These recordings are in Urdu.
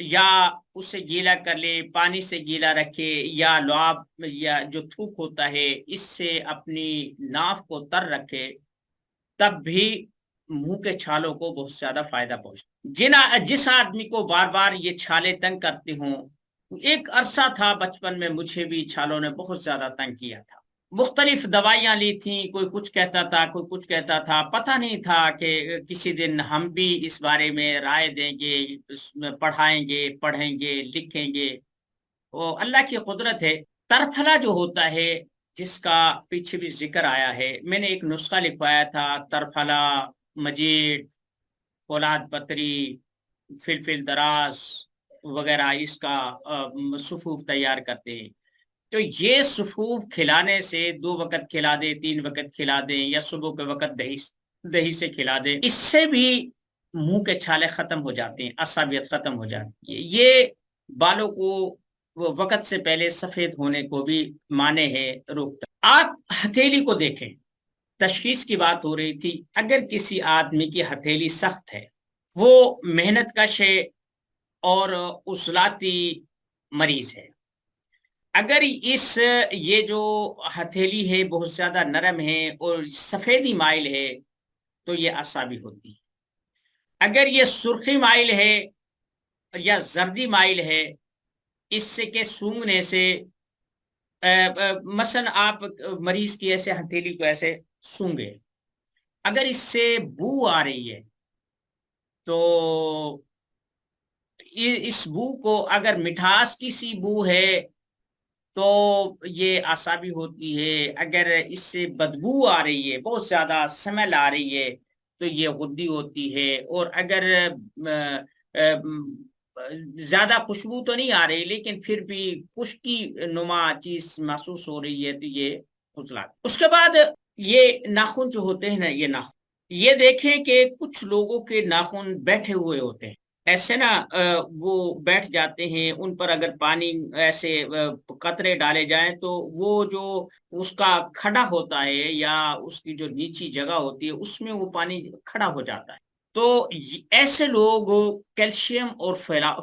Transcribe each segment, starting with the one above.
یا اسے گیلا کر لے، پانی سے گیلا رکھے، یا لعاب یا جو تھوک ہوتا ہے اس سے اپنی ناف کو تر رکھے، تب بھی منہ کے چھالوں کو بہت زیادہ فائدہ پہنچتا۔ جس آدمی کو بار بار یہ چھالے تنگ کرتی ہوں، ایک عرصہ تھا بچپن میں مجھے بھی چھالوں نے بہت زیادہ تنگ کیا تھا، مختلف دوائیاں لی تھیں، کوئی کچھ کہتا تھا کوئی کچھ کہتا تھا، پتہ نہیں تھا کہ کسی دن ہم بھی اس بارے میں رائے دیں گے، پڑھائیں گے، پڑھیں گے، لکھیں گے۔ وہ اللہ کی قدرت ہے۔ ترفلا جو ہوتا ہے، جس کا پیچھے بھی ذکر آیا ہے، میں نے ایک نسخہ لکھوایا تھا، ترفلا، مجیڈ، فولاد پتری، فلفل دراز وغیرہ، اس کا صفوف تیار کرتے ہیں۔ تو یہ صفوف کھلانے سے 2 وقت کھلا دیں، 3 وقت کھلا دیں، یا صبح کے وقت دہی سے کھلا دیں، اس سے بھی منہ کے چھالے ختم ہو جاتے ہیں، عصبیت ختم ہو جاتی ہے۔ یہ بالوں کو وہ وقت سے پہلے سفید ہونے کو بھی مانے ہے، روکتا۔ آپ ہتھیلی کو دیکھیں، تشخیص کی بات ہو رہی تھی، اگر کسی آدمی کی ہتھیلی سخت ہے، وہ محنت کش ہے اور عضلاتی مریض ہے، اگر یہ جو ہتھیلی ہے بہت زیادہ نرم ہے اور سفیدی مائل ہے، تو یہ اعصابی ہوتی ہے۔ اگر یہ سرخی مائل ہے یا زردی مائل ہے، اس سے کہ سونگنے سے مثلا آپ مریض کی ایسے ہتھیلی کو ایسے سونگے، اگر اس سے بو آ رہی ہے تو اس بو کو، اگر مٹھاس کی سی بو ہے تو یہ اعصابی ہوتی ہے، اگر اس سے بدبو آ رہی ہے، بہت زیادہ سمیل آ رہی ہے، تو یہ غدی ہوتی ہے، اور اگر زیادہ خوشبو تو نہیں آ رہی لیکن پھر بھی خشکی نما چیز محسوس ہو رہی ہے، تو یہ عضلات۔ اس کے بعد یہ ناخن جو ہوتے ہیں نا، یہ ناخن، یہ دیکھیں کہ کچھ لوگوں کے ناخن بیٹھے ہوئے ہوتے ہیں، ایسے نا وہ بیٹھ جاتے ہیں، ان پر اگر پانی ایسے قطرے ڈالے جائیں تو وہ جو اس کا کھڑا ہوتا ہے یا اس کی جو نیچی جگہ ہوتی ہے اس میں وہ پانی کھڑا ہو جاتا ہے۔ تو ایسے لوگ کیلشیم اور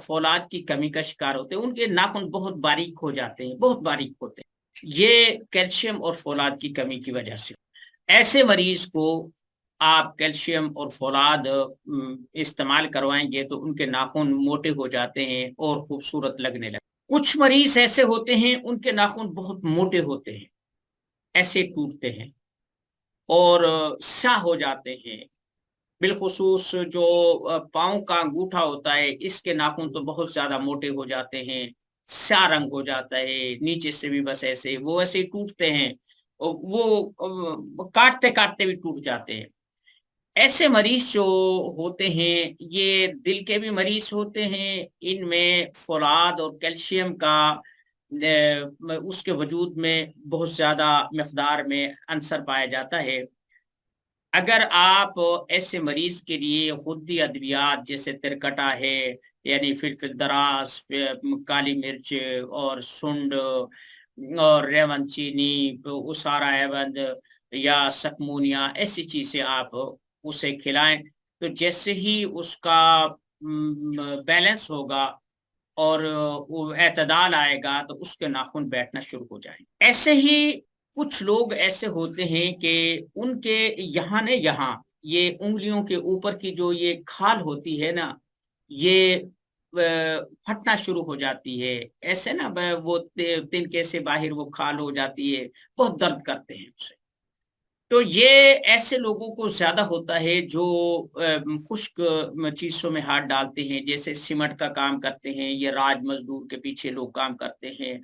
فولاد کی کمی کا شکار ہوتے ہیں، ان کے ناخن بہت باریک ہو جاتے ہیں، بہت باریک ہوتے ہیں، یہ کیلشیم اور فولاد کی کمی کی وجہ سے۔ ایسے مریض کو آپ کیلشیم اور فولاد استعمال کروائیں گے تو ان کے ناخن موٹے ہو جاتے ہیں اور خوبصورت لگنے لگتے۔ کچھ مریض ایسے ہوتے ہیں ان کے ناخن بہت موٹے ہوتے ہیں، ایسے ٹوٹتے ہیں اور سیاہ ہو جاتے ہیں، بالخصوص جو پاؤں کا انگوٹھا ہوتا ہے، اس کے ناخن تو بہت زیادہ موٹے ہو جاتے ہیں، سیاہ رنگ ہو جاتا ہے، نیچے سے بھی بس ایسے وہ ایسے ٹوٹتے ہیں، وہ کاٹتے کاٹتے بھی ٹوٹ جاتے ہیں۔ ایسے مریض جو ہوتے ہیں یہ دل کے بھی مریض ہوتے ہیں، ان میں فولاد اور کیلشیم کا اس کے وجود میں بہت زیادہ مقدار میں عنصر پایا جاتا ہے۔ اگر آپ ایسے مریض کے لیے خودی ادویات جیسے ترکٹا ہے، یعنی فلفل دراز، کالی مرچ اور سنڈ اور ریون چینی، اسارا ایوند یا سکمونیا، ایسی چیزیں آپ اسے کھلائیں تو جیسے ہی اس کا بیلنس ہوگا اور اعتدال آئے گا تو اس کے ناخن بیٹھنا شروع ہو جائیں۔ ایسے ہی کچھ لوگ ایسے ہوتے ہیں کہ ان کے یہاں نے یہاں یہ انگلیوں کے اوپر کی جو یہ کھال ہوتی ہے نا، یہ پھٹنا شروع ہو جاتی ہے، ایسے نا وہ تنکے سے باہر وہ کھال ہو جاتی ہے، بہت درد کرتے ہیں اسے۔ تو یہ ایسے لوگوں کو زیادہ ہوتا ہے جو خشک چیزوں میں ہاتھ ڈالتے ہیں، جیسے سیمنٹ کا کام کرتے ہیں، یہ راج مزدور کے پیچھے لوگ کام کرتے ہیں،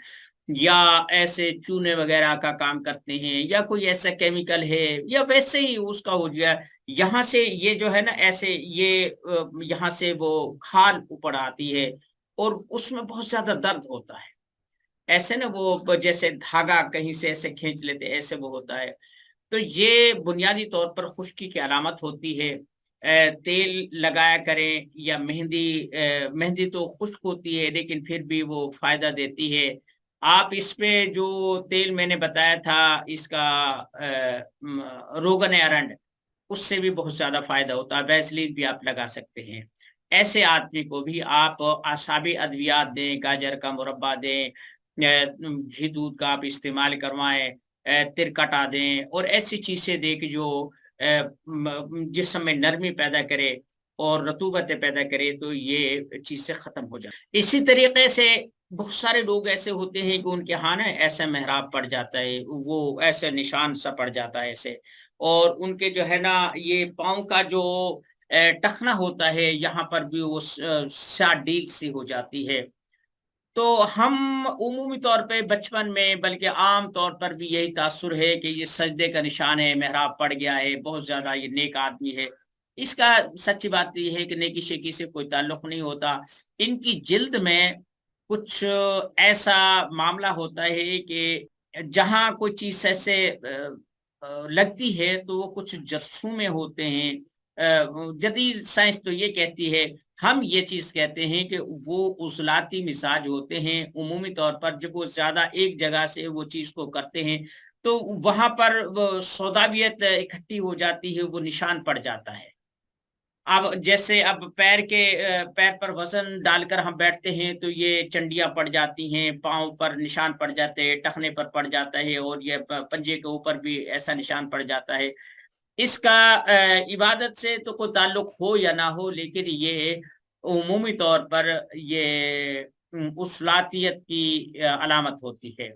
یا ایسے چونے وغیرہ کا کام کرتے ہیں، یا کوئی ایسا کیمیکل ہے، یا ویسے ہی اس کا ہو گیا یہاں سے یہ جو ہے نا ایسے یہ یہاں سے وہ کھال اوپر آتی ہے اور اس میں بہت زیادہ درد ہوتا ہے، ایسے نا وہ جیسے دھاگا کہیں سے ایسے کھینچ لیتے، ایسے وہ ہوتا ہے۔ تو یہ بنیادی طور پر خشکی کی علامت ہوتی ہے۔ تیل لگایا کریں یا مہندی تو خشک ہوتی ہے لیکن پھر بھی وہ فائدہ دیتی ہے۔ آپ اس پہ جو تیل میں نے بتایا تھا اس کا روغن ارنڈ، اس سے بھی بہت زیادہ فائدہ ہوتا ہے، ویسلین بھی آپ لگا سکتے ہیں۔ ایسے آدمی کو بھی آپ اعصابی ادویات دیں، گاجر کا مربع دیں، گھی دودھ کا آپ استعمال کروائیں، تر کٹا دیں اور ایسی چیزیں دیں کہ جو جسم میں نرمی پیدا کرے اور رطوبتیں پیدا کرے، تو یہ چیزیں ختم ہو جائیں۔ اسی طریقے سے بہت سارے لوگ ایسے ہوتے ہیں کہ ان کے ہاں نا ایسا محراب پڑ جاتا ہے، وہ ایسے نشان سا پڑ جاتا ہے ایسے، اور ان کے جو ہے نا یہ پاؤں کا جو ٹخنا ہوتا ہے یہاں پر بھی وہ ڈیل سی ہو جاتی ہے۔ تو ہم عمومی طور پہ بچپن میں بلکہ عام طور پر بھی یہی تاثر ہے کہ یہ سجدے کا نشان ہے، محراب پڑ گیا ہے، بہت زیادہ یہ نیک آدمی ہے۔ اس کا سچی بات یہ ہے کہ نیکی شیکی سے کوئی تعلق نہیں ہوتا۔ ان کی جلد میں کچھ ایسا معاملہ ہوتا ہے کہ جہاں کوئی چیز ایسے لگتی ہے تو وہ کچھ جرثومے ہوتے ہیں۔ جدید سائنس تو یہ کہتی ہے، ہم یہ چیز کہتے ہیں کہ وہ عضلاتی مزاج ہوتے ہیں۔ عمومی طور پر جب وہ زیادہ ایک جگہ سے وہ چیز کو کرتے ہیں تو وہاں پر وہ سوداویت اکٹھی ہو جاتی ہے، وہ نشان پڑ جاتا ہے۔ اب جیسے اب پیر پر وزن ڈال کر ہم بیٹھتے ہیں تو یہ چنڈیاں پڑ جاتی ہیں، پاؤں پر نشان پڑ جاتے ہیں، ٹخنے پر پڑ جاتا ہے، اور یہ پنجے کے اوپر بھی ایسا نشان پڑ جاتا ہے۔ اس کا عبادت سے تو کوئی تعلق ہو یا نہ ہو، لیکن یہ عمومی طور پر یہ اصلاحیت کی علامت ہوتی ہے۔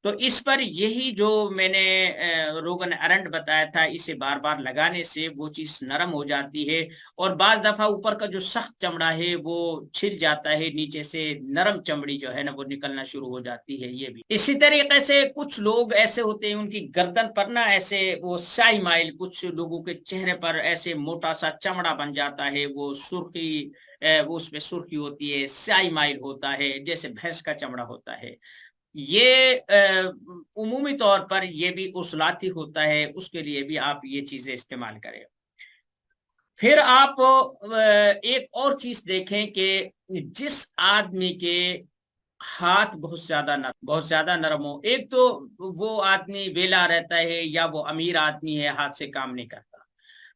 تو اس پر یہی جو میں نے روگن ارنڈ بتایا تھا، اسے بار بار لگانے سے وہ چیز نرم ہو جاتی ہے، اور بعض دفعہ اوپر کا جو سخت چمڑا ہے وہ چھل جاتا ہے، نیچے سے نرم چمڑی جو ہے نا وہ نکلنا شروع ہو جاتی ہے۔ یہ بھی اسی طریقے سے کچھ لوگ ایسے ہوتے ہیں، ان کی گردن پر نا ایسے وہ سیاہ مائل، کچھ لوگوں کے چہرے پر ایسے موٹا سا چمڑا بن جاتا ہے، وہ سرخی وہ اس میں سرخی ہوتی ہے، سیاہ مائل ہوتا ہے، جیسے بھینس کا چمڑا ہوتا ہے۔ یہ عمومی طور پر یہ بھی عضلاتی ہوتا ہے، اس کے لیے بھی آپ یہ چیزیں استعمال کریں۔ پھر آپ ایک اور چیز دیکھیں کہ جس آدمی کے ہاتھ بہت زیادہ نرم ہو، ایک تو وہ آدمی ویلا رہتا ہے یا وہ امیر آدمی ہے، ہاتھ سے کام نہیں کرتا۔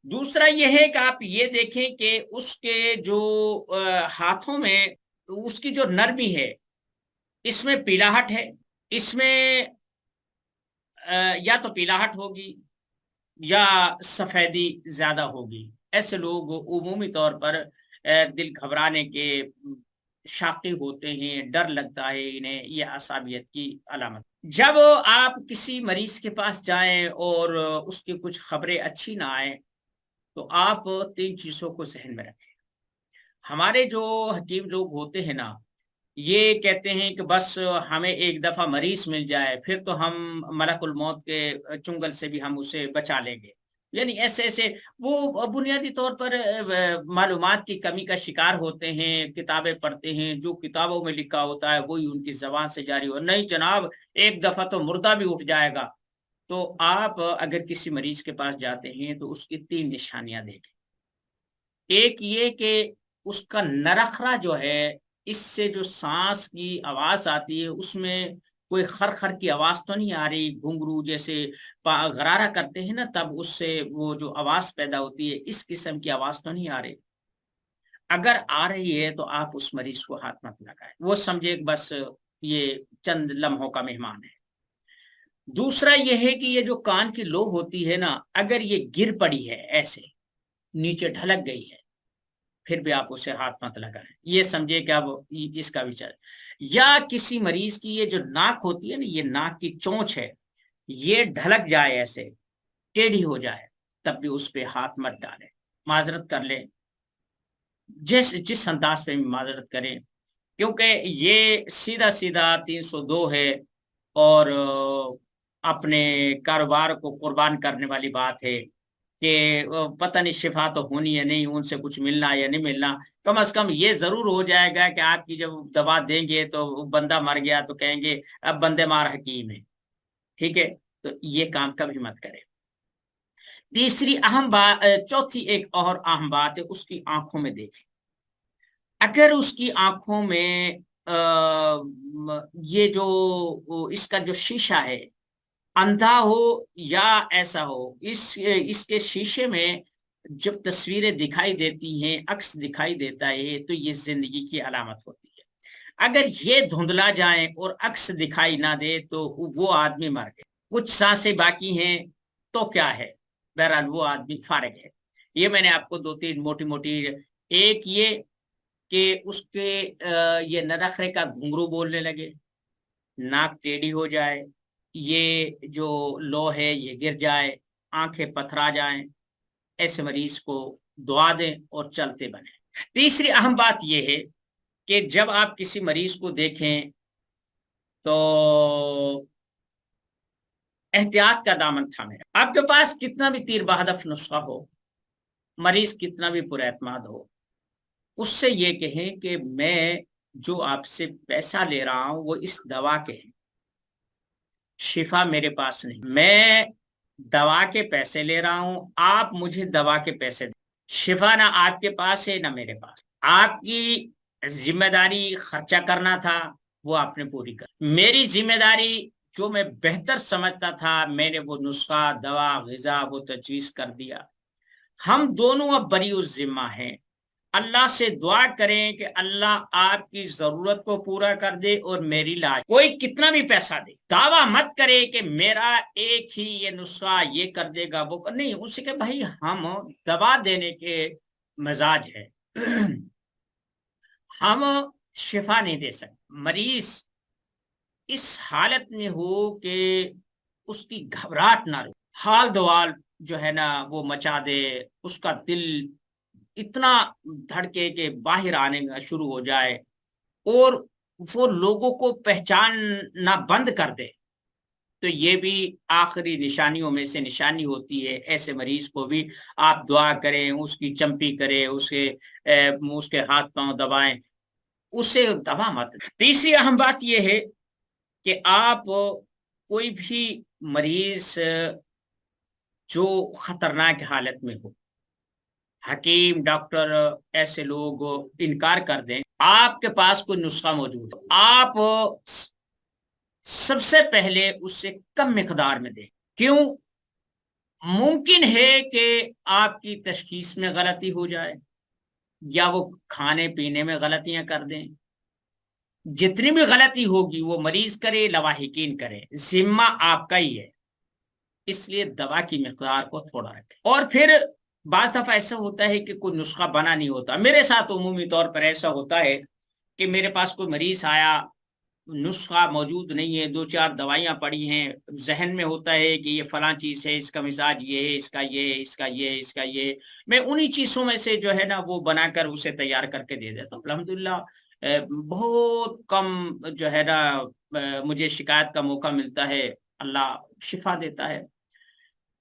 دوسرا یہ ہے کہ آپ یہ دیکھیں کہ اس کے جو ہاتھوں میں اس کی جو نرمی ہے، اس میں پیلاہٹ ہے، اس میں یا تو پیلاہٹ ہوگی یا سفیدی زیادہ ہوگی۔ ایسے لوگ عمومی طور پر دل گھبرانے کے شاقی ہوتے ہیں، ڈر لگتا ہے انہیں، یہ عصبیت کی علامت۔ جب آپ کسی مریض کے پاس جائیں اور اس کی کچھ خبریں اچھی نہ آئیں تو آپ 3 چیزوں کو ذہن میں رکھیں۔ ہمارے جو حکیم لوگ ہوتے ہیں نا، یہ کہتے ہیں کہ بس ہمیں ایک دفعہ مریض مل جائے پھر تو ہم ملک الموت کے چنگل سے بھی ہم اسے بچا لیں گے۔ یعنی ایسے ایسے وہ بنیادی طور پر معلومات کی کمی کا شکار ہوتے ہیں، کتابیں پڑھتے ہیں، جو کتابوں میں لکھا ہوتا ہے وہی ان کی زبان سے جاری ہو، نہیں جناب ایک دفعہ تو مردہ بھی اٹھ جائے گا۔ تو آپ اگر کسی مریض کے پاس جاتے ہیں تو اس کی 3 نشانیاں دیکھیں۔ ایک یہ کہ اس کا نرخرا جو ہے، اس سے جو سانس کی آواز آتی ہے اس میں کوئی خر خر کی آواز تو نہیں آ رہی، گھنگرو جیسے غرارہ کرتے ہیں نا تب اس سے وہ جو آواز پیدا ہوتی ہے، اس قسم کی آواز تو نہیں آ رہی۔ اگر آ رہی ہے تو آپ اس مریض کو ہاتھ مت لگائیں، وہ سمجھے کہ بس یہ چند لمحوں کا مہمان ہے۔ دوسرا یہ ہے کہ یہ جو کان کی لو ہوتی ہے نا، اگر یہ گر پڑی ہے ایسے نیچے ڈھلک گئی ہے، پھر بھی آپ اسے ہاتھ مت لگائیں، یہ سمجھے کہ اب اس کا وچار۔ یا کسی مریض کی یہ جو ناک ہوتی ہے نا، یہ ناک کی چونچ ہے، یہ ڈھلک جائے ایسے ٹیڑھی ہو جائے، تب بھی اس پہ ہاتھ مت ڈالیں، معذرت کر لیں، جس انداز پہ معذرت کریں، کیونکہ یہ سیدھا سیدھا 302 ہے اور اپنے کاروبار کو قربان کرنے والی بات ہے کہ پتہ نہیں شفا تو ہونی ہے نہیں، ان سے کچھ ملنا یا نہیں ملنا، کم از کم یہ ضرور ہو جائے گا کہ آپ کی جب دوا دیں گے تو بندہ مر گیا تو کہیں گے اب بندے مار حکیم ہے، ٹھیک ہے؟ تو یہ کام کبھی مت کرے۔ تیسری اہم بات، چوتھی ایک اور اہم بات ہے، اس کی آنکھوں میں دیکھیں۔ اگر اس کی آنکھوں میں یہ جو اس کا جو شیشہ ہے اندھا ہو یا ایسا ہو، اس کے شیشے میں جب تصویریں دکھائی دیتی ہیں، عکس دکھائی دیتا ہے، تو یہ زندگی کی علامت ہوتی ہے۔ اگر یہ دھندلا جائیں اور عکس دکھائی نہ دے تو وہ آدمی مر گئے، کچھ سانسیں باقی ہیں تو کیا ہے، بہرحال وہ آدمی فارغ ہے۔ یہ میں نے آپ کو دو تین موٹی موٹی، ایک یہ کہ اس کے یہ نرخرے کا گھنگرو بولنے لگے، ناک ٹیڑھی ہو جائے، یہ جو لو ہے یہ گر جائے، آنکھیں پتھرا جائیں، ایسے مریض کو دعا دیں اور چلتے بنیں۔ تیسری اہم بات یہ ہے کہ جب آپ کسی مریض کو دیکھیں تو احتیاط کا دامن تھامے رکھیں۔ آپ کے پاس کتنا بھی تیر بہدف نسخہ ہو، مریض کتنا بھی پر اعتماد ہو، اس سے یہ کہیں کہ میں جو آپ سے پیسہ لے رہا ہوں وہ اس دوا کے ہیں، شفا میرے پاس نہیں، میں دوا کے پیسے لے رہا ہوں، آپ مجھے دوا کے پیسے دیں، شفا نہ آپ کے پاس ہے نہ میرے پاس۔ آپ کی ذمہ داری خرچہ کرنا تھا، وہ آپ نے پوری کر، میری ذمہ داری جو میں بہتر سمجھتا تھا میں نے وہ نسخہ، دوا، غذا وہ تجویز کر دیا۔ ہم دونوں اب بری الذمہ ہیں۔ اللہ سے دعا کریں کہ اللہ آپ کی ضرورت کو پورا کر دے اور میری لاج، کوئی کتنا بھی پیسہ دے، دعویٰ مت کرے کہ میرا ایک ہی یہ نسخہ یہ کر دے گا، وہ نہیں، اس سے کہ بھائی ہم دوا دینے کے مزاج ہے، ہم شفا نہیں دے سکتے۔ مریض اس حالت میں ہو کہ اس کی گھبراہٹ نہ رہے، حال دوال جو ہے نا وہ مچا دے، اس کا دل اتنا دھڑکے کہ باہر آنے شروع ہو جائے اور وہ لوگوں کو پہچاننا بند کر دے، تو یہ بھی آخری نشانیوں میں سے نشانی ہوتی ہے۔ ایسے مریض کو بھی آپ دعا کریں، اس کی چمپی کریں، اس کے ہاتھ پاؤں دبائیں، اسے دبا مت۔ تیسری اہم بات یہ ہے کہ آپ کوئی بھی مریض جو خطرناک حالت میں ہو، حکیم، ڈاکٹر، ایسے لوگ انکار کر دیں، آپ کے پاس کوئی نسخہ موجود ہے، آپ سب سے پہلے اس سے کم مقدار میں دیں۔ کیوں؟ ممکن ہے کہ آپ کی تشخیص میں غلطی ہو جائے یا وہ کھانے پینے میں غلطیاں کر دیں، جتنی بھی غلطی ہوگی وہ مریض کرے، لواحقین کرے، ذمہ آپ کا ہی ہے، اس لیے دوا کی مقدار کو تھوڑا رکھیں۔ اور پھر بعض دفعہ ایسا ہوتا ہے کہ کوئی نسخہ بنا نہیں ہوتا، میرے ساتھ عمومی طور پر ایسا ہوتا ہے کہ میرے پاس کوئی مریض آیا، نسخہ موجود نہیں ہے، دو چار دوائیاں پڑی ہیں، ذہن میں ہوتا ہے کہ یہ فلاں چیز ہے، اس کا مزاج یہ ہے، اس کا یہ ہے، اس کا یہ ہے، اس کا یہ ہے، میں انہی چیزوں میں سے جو ہے نا وہ بنا کر اسے تیار کر کے دے دیتا ہوں۔ الحمدللہ بہت کم جو ہے نا مجھے شکایت کا موقع ملتا ہے، اللہ شفا دیتا ہے۔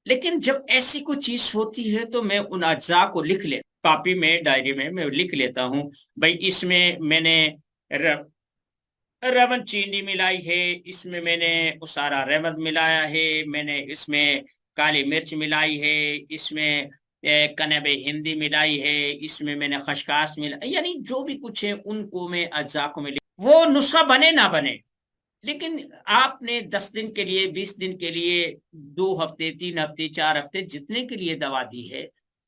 لیکن جب ایسی کوئی چیز ہوتی ہے تو میں ان اجزاء کو لکھ لے، کاپی میں، ڈائری میں لکھ لیتا ہوں، بھائی اس میں میں نے ریون چینی ملائی ہے، اس میں میں نے اسارا ریون ملایا ہے، میں نے اس میں کالی مرچ ملائی ہے، اس میں کنب ہندی ملائی ہے، اس میں میں نے خشخاش ملائی، یعنی جو بھی کچھ ہے ان کو میں اجزاء کو ملے، وہ نسخہ بنے نہ بنے، لیکن آپ نے 10 دن کے لیے، 20 دن کے لیے، 2 ہفتے، 3 ہفتے، 4 ہفتے جتنے کے لیے دوا دی ہے،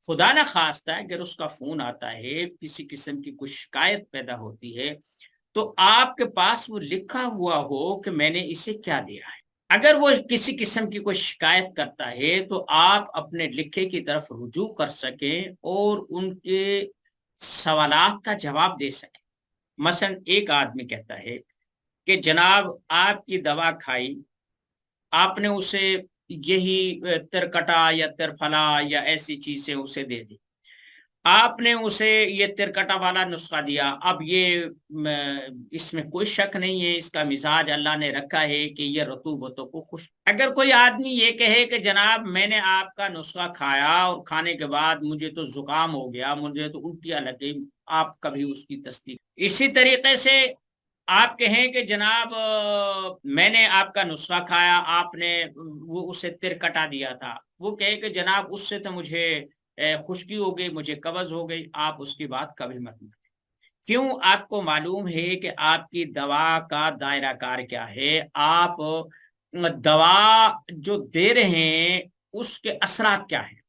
خدا نہ خواستہ اگر اس کا فون آتا ہے، کسی قسم کی کوئی شکایت پیدا ہوتی ہے، تو آپ کے پاس وہ لکھا ہوا ہو کہ میں نے اسے کیا دیا ہے۔ اگر وہ کسی قسم کی کوئی شکایت کرتا ہے تو آپ اپنے لکھے کی طرف رجوع کر سکیں اور ان کے سوالات کا جواب دے سکیں۔ مثلا ایک آدمی کہتا ہے کہ جناب آپ کی دوا کھائی، آپ نے اسے یہی ترکٹا یا ترفلا یا ایسی چیزیں اسے دے دی، آپ نے اسے یہ ترکٹا والا نسخہ دیا، اب یہ اس میں کوئی شک نہیں ہے، اس کا مزاج اللہ نے رکھا ہے کہ یہ رطوبتوں کو خوش۔ اگر کوئی آدمی یہ کہے کہ جناب میں نے آپ کا نسخہ کھایا اور کھانے کے بعد مجھے تو زکام ہو گیا، مجھے تو الٹیاں لگی، آپ کبھی اس کی تصدیق۔ اسی طریقے سے آپ کہیں کہ جناب میں نے آپ کا نسخہ کھایا، آپ نے وہ اسے ترکٹا دیا تھا، وہ کہے کہ جناب اس سے تو مجھے خشکی ہو گئی، مجھے قبض ہو گئی، آپ اس کی بات کبھی مت مانیں۔ کیوں؟ آپ کو معلوم ہے کہ آپ کی دوا کا دائرہ کار کیا ہے، آپ دوا جو دے رہے ہیں اس کے اثرات کیا ہیں۔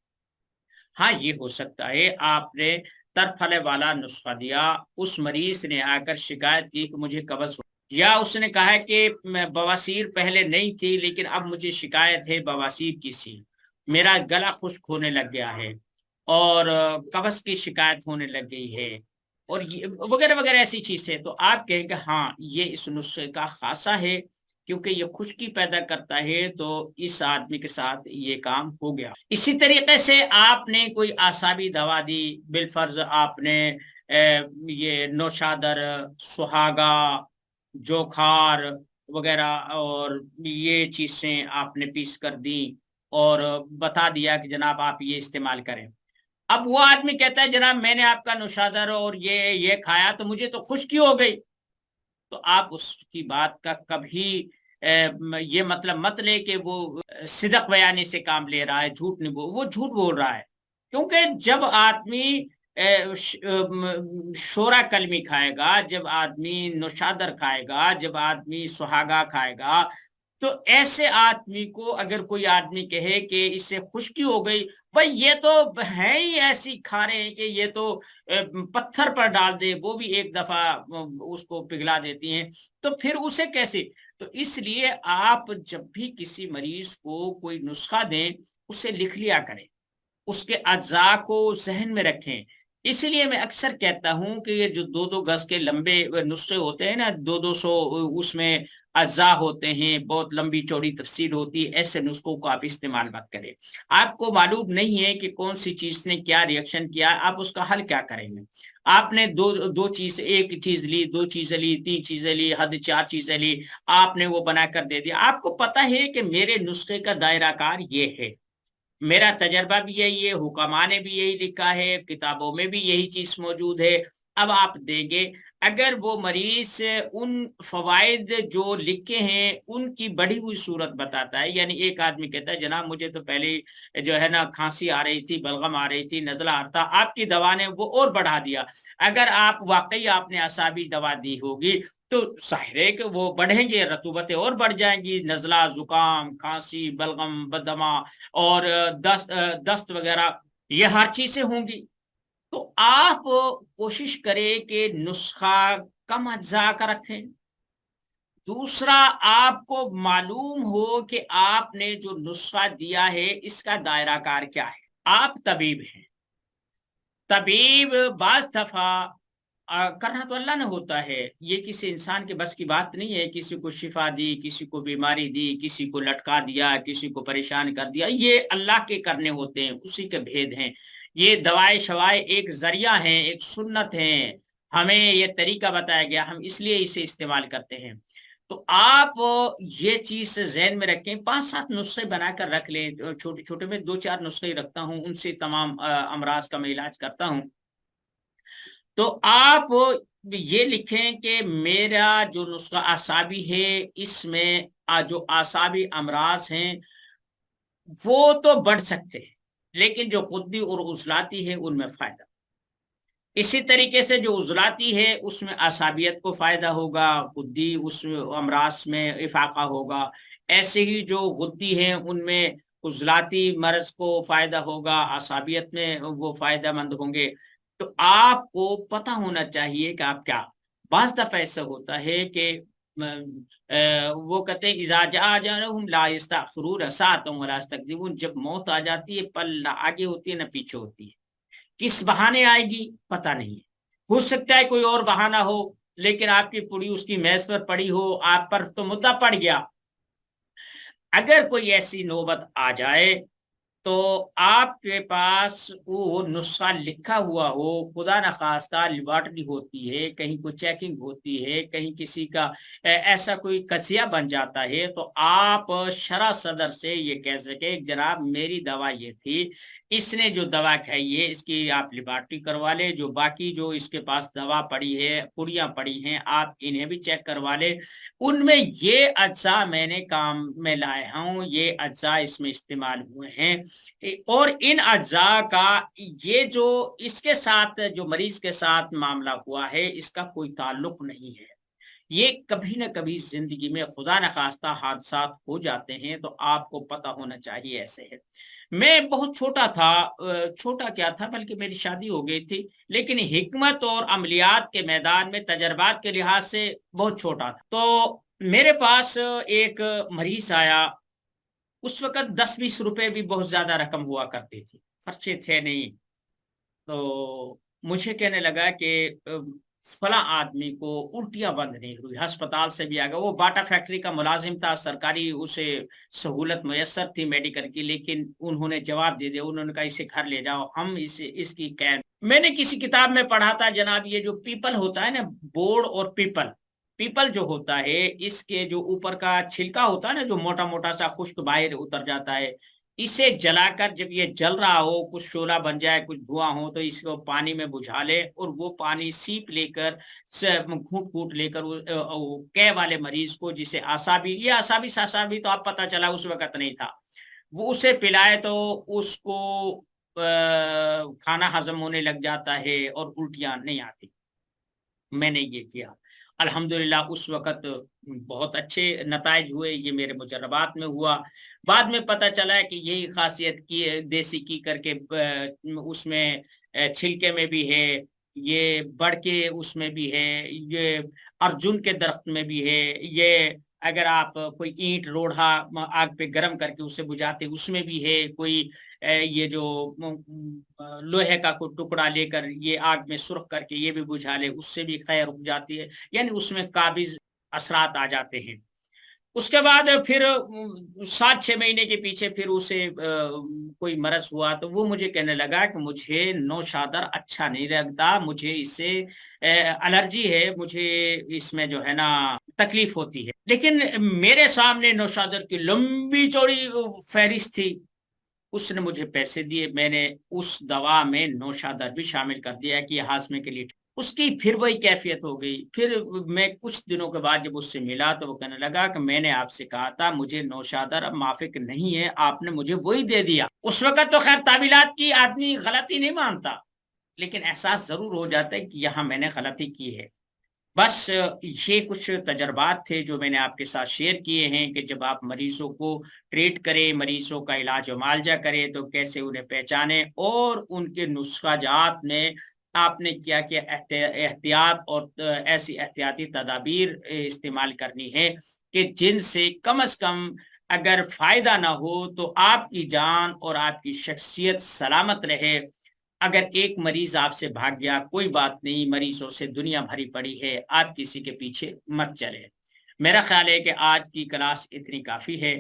ہاں یہ ہو سکتا ہے آپ نے ترفلے والا نسخہ دیا، اس مریض نے آ کر شکایت کی کہ مجھے قبض ہو، یا اس نے کہا کہ بواسیر پہلے نہیں تھی لیکن اب مجھے شکایت ہے بواسیر کی سی، میرا گلا خشک ہونے لگ گیا ہے اور قبض کی شکایت ہونے لگ گئی ہے، اور وغیرہ وغیرہ ایسی چیزیں، تو آپ کہیں گے ہاں یہ اس نسخے کا خاصہ ہے کیونکہ یہ خشکی پیدا کرتا ہے، تو اس آدمی کے ساتھ یہ کام ہو گیا۔ اسی طریقے سے آپ نے کوئی اعصابی دوا دی، بالفرض آپ نے یہ نوشادر، سہاگا، جوکھار وغیرہ اور یہ چیزیں آپ نے پیس کر دی اور بتا دیا کہ جناب آپ یہ استعمال کریں۔ اب وہ آدمی کہتا ہے جناب میں نے آپ کا نوشادر اور یہ کھایا تو مجھے تو خشکی ہو گئی، تو آپ اس کی بات کا کبھی یہ مطلب مت لے کہ وہ صدق بیانی سے کام لے رہا ہے، جھوٹ نہیں وہ جھوٹ بول رہا ہے، کیونکہ جب آدمی شورا کلمی کھائے گا، جب آدمی نوشادر کھائے گا، جب آدمی سہاگا کھائے گا، تو ایسے آدمی کو اگر کوئی آدمی کہے کہ اس سے خشکی ہو گئی، بھائی یہ تو ہے ہی ایسی کھا رہے ہیں کہ یہ تو پتھر پر ڈال دے وہ بھی ایک دفعہ اس کو پگھلا دیتی ہیں، تو پھر اسے کیسے؟ تو اس لیے آپ جب بھی کسی مریض کو کوئی نسخہ دیں اسے لکھ لیا کریں، اس کے اجزاء کو ذہن میں رکھیں۔ اسی لیے میں اکثر کہتا ہوں کہ یہ جو 2-2 گز کے لمبے نسخے ہوتے ہیں نا، 200 اس میں اجزاء ہوتے ہیں، بہت لمبی چوڑی تفصیل ہوتی ہے، ایسے نسخوں کو آپ استعمال مت کریں۔ آپ کو معلوم نہیں ہے کہ کون سی چیز نے کیا ریئیکشن کیا، آپ اس کا حل کیا کریں گے؟ آپ نے دو چیز، ایک چیز لی، 2 چیزیں لی، 3 چیزیں لی، حد 4 چیزیں لی، آپ نے وہ بنا کر دے دیا۔ آپ کو پتا ہے کہ میرے نسخے کا دائرہ کار یہ ہے، میرا تجربہ بھی یہی ہے، حکماء نے بھی یہی لکھا ہے، کتابوں میں بھی یہی چیز موجود ہے، اب آپ دیں گے۔ اگر وہ مریض ان فوائد جو لکھے ہیں ان کی بڑھی ہوئی صورت بتاتا ہے، یعنی ایک آدمی کہتا ہے جناب مجھے تو پہلے جو ہے نا کھانسی آ رہی تھی، بلغم آ رہی تھی، نزلہ آ رہا تھا، آپ کی دوا نے وہ اور بڑھا دیا۔ اگر آپ واقعی آپ نے اعصابی دوا دی ہوگی تو ظاہر ہے کہ وہ بڑھیں گے، رطوبتیں اور بڑھ جائیں گی، نزلہ، زکام، کھانسی، بلغم، بددما اور دست وغیرہ، یہ ہر چیزیں ہوں گی۔ تو آپ کوشش کریں کہ نسخہ کم اجزاء کا رکھیں۔ دوسرا، آپ کو معلوم ہو کہ آپ نے جو نسخہ دیا ہے اس کا دائرہ کار کیا ہے۔ آپ طبیب ہیں، طبیب بعض دفعہ کرنا تو اللہ نے ہوتا ہے، یہ کسی انسان کے بس کی بات نہیں ہے، کسی کو شفا دی، کسی کو بیماری دی، کسی کو لٹکا دیا، کسی کو پریشان کر دیا، یہ اللہ کے کرنے ہوتے ہیں، اسی کے بھید ہیں۔ یہ دوائے شوائے ایک ذریعہ ہیں، ایک سنت ہیں، ہمیں یہ طریقہ بتایا گیا، ہم اس لیے اسے استعمال کرتے ہیں۔ تو آپ یہ چیز ذہن میں رکھیں، 5-7 نسخے بنا کر رکھ لیں، چھوٹے چھوٹے میں 2-4 نسخے رکھتا ہوں، ان سے تمام امراض کا میں علاج کرتا ہوں۔ تو آپ یہ لکھیں کہ میرا جو نسخہ اعصابی ہے اس میں جو اعصابی امراض ہیں وہ تو بڑھ سکتے ہیں، لیکن جو خودی اور عضلاتی ہے ان میں فائدہ، اسی طریقے سے جو عضلاتی ہے اس میں اعصابیت کو فائدہ ہوگا، خودی اس امراض میں افاقہ ہوگا، ایسے ہی جو غدی ہیں ان میں عضلاتی مرض کو فائدہ ہوگا، اعصابیت میں وہ فائدہ مند ہوں گے۔ تو آپ کو پتہ ہونا چاہیے کہ آپ کیا، بعض دفعہ ایسا ہوتا ہے کہ وہ کہتے ہیں اذا جاء اجلهم لا يستأخرون ساعة ولا يستقدمون، جب موت آ جاتی ہے پل نہ آگے ہوتی ہے نہ پیچھے ہوتی ہے، کس بہانے آئے گی پتہ نہیں ہے، ہو سکتا ہے کوئی اور بہانہ ہو، لیکن آپ کی پڑی اس کی میز پر پڑی ہو، آپ پر تو مدعا پڑ گیا۔ اگر کوئی ایسی نوبت آ جائے تو آپ کے پاس وہ نسخہ لکھا ہوا ہو، خدا نخواستہ لیبارٹری ہوتی ہے، کہیں کوئی چیکنگ ہوتی ہے، کہیں کسی کا ایسا کوئی قضیہ بن جاتا ہے، تو آپ شرح صدر سے یہ کہہ سکے جناب میری دوا یہ تھی، اس نے جو دوا کھائی ہے اس کی آپ لیبارٹری کروا لے، جو باقی جو اس کے پاس دوا پڑی ہے، پڑیاں پڑی ہیں، آپ انہیں بھی چیک کروا لے، ان میں یہ اجزاء میں نے کام میں لائے ہوں، یہ اجزاء اس میں استعمال ہوئے ہیں، اور ان اجزاء کا یہ جو اس کے ساتھ جو مریض کے ساتھ معاملہ ہوا ہے اس کا کوئی تعلق نہیں ہے۔ یہ کبھی نہ کبھی زندگی میں خدا نخواستہ حادثات ہو جاتے ہیں، تو آپ کو پتہ ہونا چاہیے ایسے ہے۔ میں بہت چھوٹا تھا، چھوٹا کیا تھا بلکہ میری شادی ہو گئی تھی، لیکن حکمت اور عملیات کے میدان میں تجربات کے لحاظ سے بہت چھوٹا تھا۔ تو میرے پاس ایک مریض آیا، اس وقت 10-20 روپے بھی بہت زیادہ رقم ہوا کرتی تھی، خرچے تھے نہیں۔ تو مجھے کہنے لگا کہ فلاں آدمی کو الٹیاں بند نہیں ہوئی، ہسپتال سے بھی آ گیا، وہ باٹا فیکٹری کا ملازم تھا، سرکاری اسے سہولت میسر تھی میڈیکل کی، لیکن انہوں نے جواب دے دیا، انہوں نے کہا اسے گھر لے جاؤ، ہم اس کی قید۔ میں نے کسی کتاب میں پڑھا تھا جناب، یہ جو پیپل ہوتا ہے نا، بورڈ اور پیپل، پیپل جو ہوتا ہے اس کے جو اوپر کا چھلکا ہوتا ہے نا، جو موٹا موٹا سا خشک باہر اتر جاتا ہے، اسے جلا کر جب یہ جل رہا ہو، کچھ شعلہ بن جائے، کچھ دھواں ہو، تو اس کو پانی میں بجھا لے، اور وہ پانی سیپ لے کر گھونٹ گھونٹ لے کر کے والے مریض کو، جسے اعصابی، یہ اعصابی تو اب پتہ چلا، اس وقت نہیں تھا، وہ اسے پلائے تو اس کو کھانا ہضم ہونے لگ جاتا ہے اور الٹیاں نہیں آتی۔ میں نے یہ کیا، الحمدللہ اس وقت بہت اچھے نتائج ہوئے، یہ میرے مجربات میں ہوا۔ بعد میں پتہ چلا کہ یہی خاصیت کی دیسی کی کر کے اس میں چھلکے میں بھی ہے، یہ بڑھ کے اس میں بھی ہے، یہ ارجن کے درخت میں بھی ہے، یہ اگر آپ کوئی اینٹ روڑھا آگ پہ گرم کر کے اسے بجھاتے اس میں بھی ہے، کوئی یہ جو لوہے کا کوئی ٹکڑا لے کر یہ آگ میں سرخ کر کے یہ بھی بجھا لے، اس سے بھی خیر رک جاتی ہے، یعنی اس میں قابض اثرات آ جاتے ہیں۔ اس کے بعد پھر 7-6 مہینے کے پیچھے پھر اسے کوئی مرض ہوا، تو وہ مجھے کہنے لگا کہ مجھے نوشادر اچھا نہیں لگتا، مجھے اسے الرجی ہے، مجھے اس میں جو ہے نا تکلیف ہوتی ہے۔ لیکن میرے سامنے نوشادر کی لمبی چوڑی فہرست تھی، اس نے مجھے پیسے دیے، میں نے اس دوا میں نوشادر بھی شامل کر دیا کہ یہ ہاضمے کے لیے اس کی پھر وہی کیفیت ہو گئی۔ پھر میں کچھ دنوں کے بعد جب اس سے ملا تو وہ کہنے لگا کہ میں نے آپ سے کہا تھا مجھے نوشادر اب مافک نہیں ہے، آپ نے مجھے وہی دے دیا۔ اس وقت تو خیر تعویلات کی آدمی غلطی نہیں مانتا، لیکن احساس ضرور ہو جاتا ہے کہ یہاں میں نے غلطی کی ہے۔ بس یہ کچھ تجربات تھے جو میں نے آپ کے ساتھ شیئر کیے ہیں کہ جب آپ مریضوں کو ٹریٹ کریں، مریضوں کا علاج و معالجہ کریں تو کیسے انہیں پہچانیں، اور ان کے نسخہ جات میں آپ نے کیا کیا احتیاط اور ایسی احتیاطی تدابیر استعمال کرنی ہے کہ جن سے کم از کم اگر فائدہ نہ ہو تو آپ کی جان اور آپ کی شخصیت سلامت رہے۔ اگر ایک مریض آپ سے بھاگ گیا کوئی بات نہیں، مریضوں سے دنیا بھری پڑی ہے، آپ کسی کے پیچھے مت چلے۔ میرا خیال ہے کہ آج کی کلاس اتنی کافی ہے۔